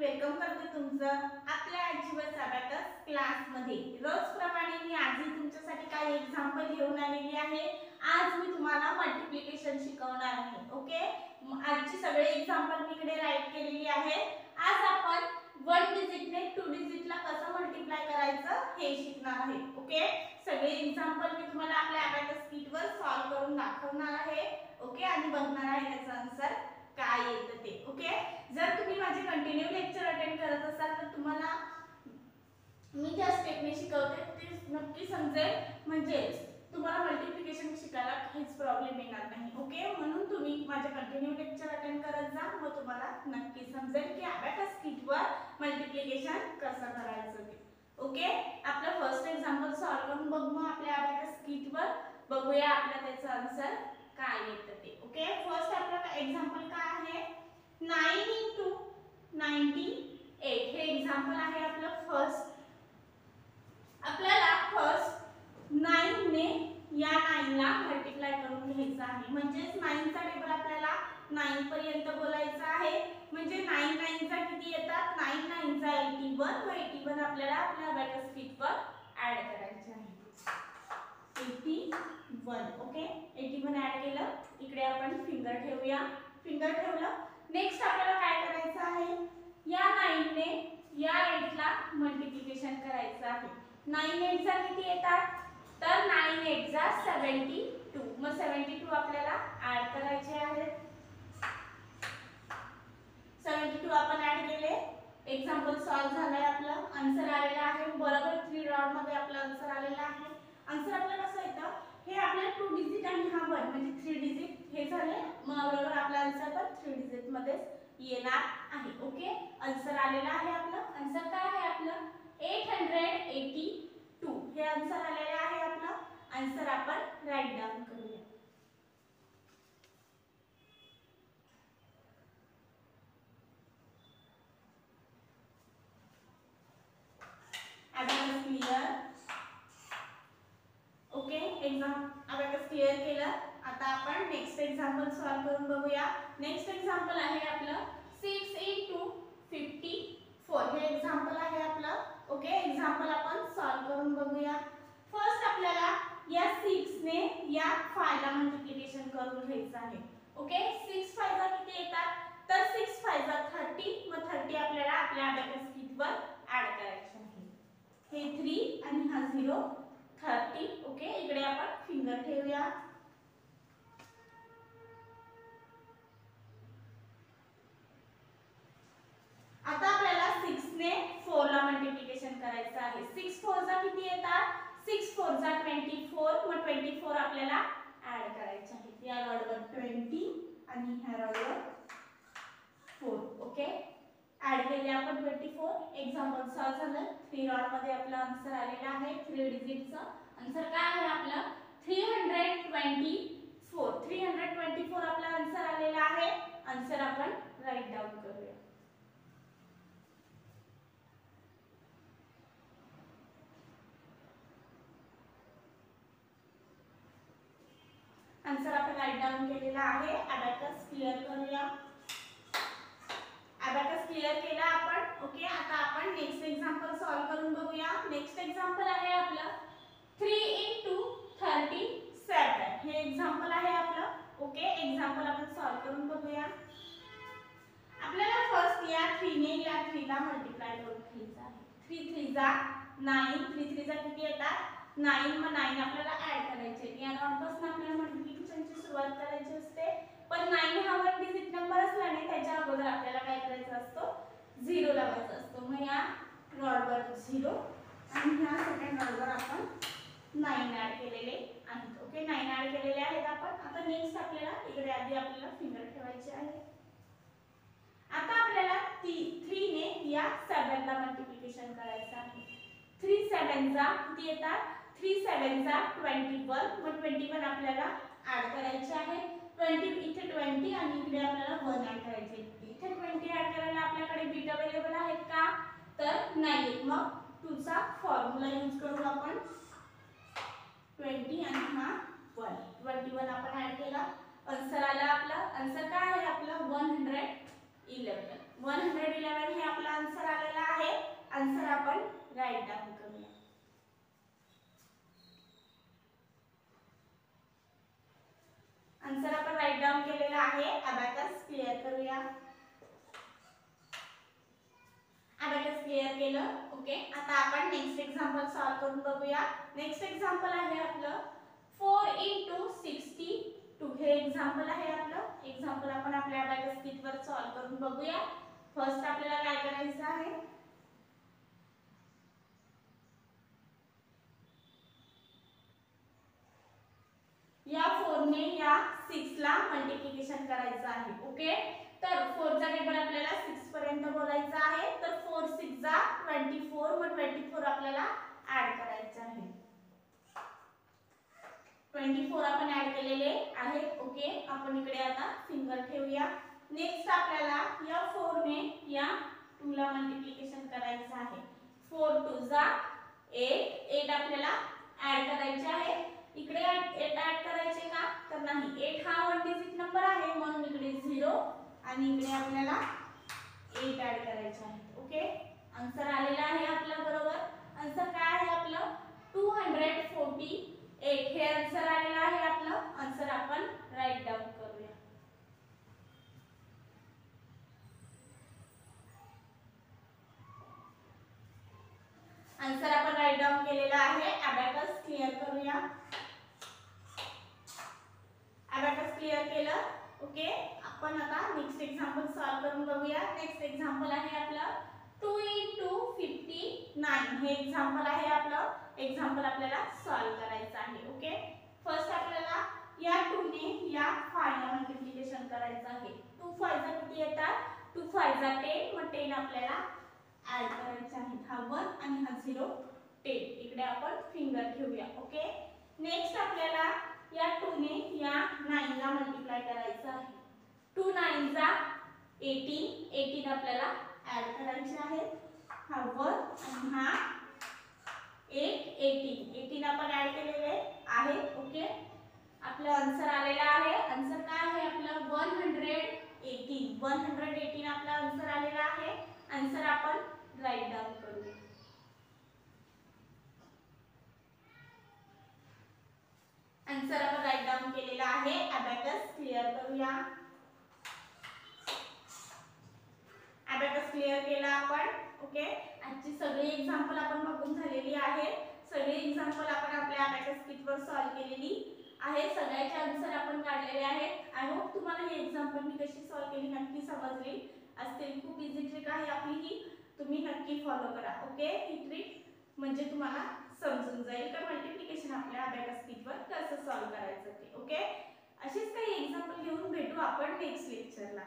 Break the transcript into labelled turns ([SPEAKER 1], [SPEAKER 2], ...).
[SPEAKER 1] Welcome करते तुमचं आपल्या अजिबात अबॅकस क्लासमध्ये। रोजप्रमाणे मी आजही तुमच्यासाठी काही एक्झाम्पल घेऊन आलेली आहे। आज मी तुम्हाला मल्टिप्लिकेशन शिकवणार आहे। ओके, आजची सगळे एक्झाम्पल मी इकडे राईट केलेली आहे। आज आपण 1 डिजिटने 2 डिजिटला कसं मल्टिप्लाय करायचं हे शिकणार आहे। ओके, सगळे एक्झाम्पल मी तुम्हाला आपल्या अबॅकस किटवर सॉल्व करून दाखवणार आहे। ओके, आणि बघणार आहे त्याचा आन्सर काय येतं ते। ओके, जर तुम्ही माझे कंटिन्यू लेक्चर अटेंड करत असाल तर तुम्हाला मी ज्या स्टेपने शिकवते ते नक्की समजेल, म्हणजे तुम्हाला मल्टिप्लिकेशन शिकायला काहीच प्रॉब्लेम येणार नाही। ओके, म्हणून तुम्ही माझे कंटिन्यू लेक्चर अटेंड करत जा, मग तुम्हाला नक्की समजेल की अबॅकस किटवर मल्टिप्लिकेशन कसं करायचं ते। ओके, आपलं फर्स्ट एक्झाम्पल सॉल्व करून बघू मग आपल्या अबॅकस किटवर, बघूया आपल्या त्याचं आन्सर काय येतं ते। ओके, फर्स्ट आपलं एक्झाम्पल काय आहे, 9 into 98 हे एक्झाम्पल आहे आपलं फर्स्ट। आपल्याला फर्स्ट 9 ने या 9 ला मल्टिप्लाय करून घ्यायचं आहे, म्हणजे 9 चा टेबल आपल्याला 9 पर्यंत बोलायचं आहे। म्हणजे 9 9 चा किती येतात, 9 9 चा 81, मग 81 आपल्याला आपल्या अबॅकस किटवर ऍड करायचे आहे। 81, ओके, 81 ऍड केलं, इकडे आपण फिंगर ठेवूया, फिंगर ठेवलं। नेक्स्ट आपल्याला काय करायचं आहे, या 9 ने या 8 ला मल्टिप्लिकेशन करायचं आहे। 9 8 चा किती येतात, तर 9 8 चा 72, मग 72 आपल्याला ऍड करायचे आहेत। 72 आपण ऍड केले, एक्झाम्पल सॉल्व झालंय, आपलं आन्सर आलेला आहे बरोबर 3 रॉड मध्ये आपलं आन्सर आलेला आहे। आन्सर आपल्याला कसं येतं, हे आपल्याला 2 डिजिट आणि हा 1 म्हणजे 3 डिजिट हे झाले, मग बरोबर आपला आन्सर पण 3 डिजिट मध्ये येणार आहे। ओके, आन्सर आलेला आहे आपलं, आन्सर काय आहे आपलं 882 हे आन्सर आलेले आहे आपलं। आन्सर आपण राईट डाउन करूया। Abacus clear, okay, abacus clear केलं। आता आपण नेक्स्ट एक्झाम्पल सॉल्व करून बघूया। नेक्स्ट एक्झाम्पल आहे आपलं 6 into 54 हे एक्झाम्पल आहे आपलं। ओके, एक्झाम्पल आपण सॉल्व करून बघूया। फर्स्ट आपल्याला या 6 ने या 5 ला मल्टिप्लिकेशन करून घ्यायचं आहे। ओके, 6 5 ला किती येतात, तर 6 5 ला 30, मग 30 आपल्याला आपल्या अबॅकस किटवर ऍड करायचे आहे। हे 3 आणि हा 0 30, ओके, इकडे आपण फिंगर ठेवूया। आता आपल्याला 6 ने 4 ला मल्टिप्लिकेशन करायचं आहे। 6 4 चा किती येतात, 6 4 चा 24, मग 24 आपल्याला ऍड करायचे आहे। या रॉडवर 20 आणि ह्या रॉडवर 4, ओके, ऍड केले आपण 24, एक्झाम्पल सॉल्व झालं। 3 रॉड मध्ये आपला आन्सर आलेला आहे, 3 डिजिटचा आन्सर काय आहे आपलं 324, 324 आपला आन्सर आलेला आहे। आन्सर आपण राईट डाउन करूया। आन्सर आपण राईट डाउन केलेला आहे। अबॅकस क्लियर करूया। अबॅकस क्लियर केला आपण। ओके, आता आपण नेक्स्ट एक्झाम्पल सॉल्व करून बघूया। नेक्स्ट एक्झाम्पल आहे आपलं 3 into 37 हे एक्झाम्पल आहे आपलं। ओके, एक्झाम्पल आपण सॉल्व करून बघूया। आपल्याला फर्स्ट या 3 ने या 3 ला मल्टिप्लाय करून घ्यायचं आहे। 3 3 जा 9, 3 3 जा किती येतात 9, मग 9 आपल्याला ऍड करायचे। या नॉटपासून आपल्याला मल्टिप्लिकेशनची सुरुवात करायची असते, पण 9 हा 1 डिजिट नंबर असल्याने त्याच्या अगोदर आपल्याला काय करायचं असतो, 0 लावायचा असतो। मग या रॉडवर 0 आणि ह्या सेकंड रॉडवर आपण 9 ऍड केलेले आहेत। ओके, 9 ऍड केलेले आहेत आपण। आता नेक्स्ट आपल्याला इकडे आधी आपल्याला फिंगर ठेवायचे आहे। आता आपल्याला 3 ने या 7 ला मल्टिप्लिकेशन करायचं आहे। 3 7 चा किती येतात, 3 7 चा 21, मग 21 आपल्याला ऍड करायचे आहे। 20 इथे 20 आणि इकडे आपल्याला 1 ऍड करायचे। इथे 20 ऍड करायला आपल्याकडे बीट अवेलेबल आहेत का, तर नाही, मग 2 चा फॉर्म्युला यूज करू आपण। 20 आणि हा 1, 21 आपण ऍड केला, आन्सर आला आपला। आन्सर काय आहे आपला 111, 111 हे आपला राईट डाऊन करूया. आन्सर आपण राईट डाऊन केलेला आहे. अबॅकस क्लिअर करूया. अबॅकस क्लिअर केलं. ओके, आता आपण नेक्स्ट एक्झाम्पल सॉल्व करून बघूया. नेक्स्ट एक्झाम्पल आहे आपलं 4 × 62. हे एक्झाम्पल आहे आपलं. एक्झाम्पल आपण आपल्या अबॅकस कीट वर सॉल्व करून बघूया. फर्स्ट आपल्याला काय करायचं आहे, या 4 ने या 6 ला मल्टिप्लिकेशन करायचं आहे. ओके, तर 4 चा टेबल आपल्याला 6 पर्यंत बोलायचा आहे. तर 4 6 जा 24, मग 24 आपल्याला ऍड करायचे आहे. 24 आपण ऍड केलेले आहे. ओके, आपण इकडे आता फिंगर ठेवूया. नेक्स्ट आपल्याला या 4 ने या 2 ला मल्टिप्लिकेशन करायचं आहे. 4 2 जा 8, 8 आपल्याला ऍड करायचे आहे. इकडे 8 ऍड करायचे का, तर नाही. 8 हा वन डिजिट नंबर आहे, म्हणून इकडे 0 आणि इकडे आपल्याला 8 ऍड करायचे आहे. ओके, आन्सर आलेला आहे आपला बरोबर. आन्सर काय आहे आपलं 248. हे आन्सर आलेला आहे आपलं. आन्सर आपण राईट डाऊन करूया. आन्सर आपण राईट डाऊन केलेला आहे. अबॅकस क्लिअर करूया. अबॅकस क्लिअर केलं. ओके, आपण आता नेक्स्ट एक्झाम्पल सॉल्व करून बघूया. नेक्स्ट एक्झाम्पल आहे आपलं 2 × 59. हे एक्झाम्पल आहे आपलं. एक्झाम्पल आपल्याला सॉल्व करायचं आहे. ओके, फर्स्ट आपल्याला या 2 ने या 5 ला मल्टिप्लिकेशन करायचं आहे. 2 5 जा किती येतात, 2 5 जा 10, मग 10 आपल्याला ऍड करायचे आहेत. हा 1 आणि हा 0 10. इकडे आपण फिंगर ठेवूया. ओके, नेक्स्ट आपल्याला या 2 ने या 9 ला मल्टिप्लाय करायचं आहे. 2 9 जा 18, 18 आपल्याला ऍड करायचे आहेत. हा 1 आणि हा 8 18, 18 आपण ऍड केलेले आहे. ओके, आपलं आन्सर आलेला आहे. आन्सर काय आहे आपलं 118. 118 आपला आन्सर आलेला आहे. आन्सर आपण राईट डाऊन करूया. आन्सर आपण राईट डाऊन केलेला आहे. अबॅकस क्लिअर करूया. अबॅकस क्लिअर केला आपण. ओके, आजची सगळी एक्झाम्पल आपण बघून झालेली आहे. सगळी एक्झाम्पल आपण आपल्या अबॅकस किट वर सॉल्व केलेली आहे. सगळ्याचे आन्सर आपण काढलेले आहेत. आय होप तुम्हाला ही एक्झाम्पल मी कशी सॉल्व केली नक्की समजली असतील. खूप इझी ट्रिक आहे आपली ही, तुम्ही नक्की फॉलो करा. ओके, ही ट्रिक म्हणजे तुम्हाला समजून जाईल का मल्टिप्लिकेशन आपल्या अबॅकस किट वर कसं सॉल्व करायचं ते. ओके, अशीच काही एक्झाम्पल घेऊन भेटू आपण नेक्स्ट लेक्चरला.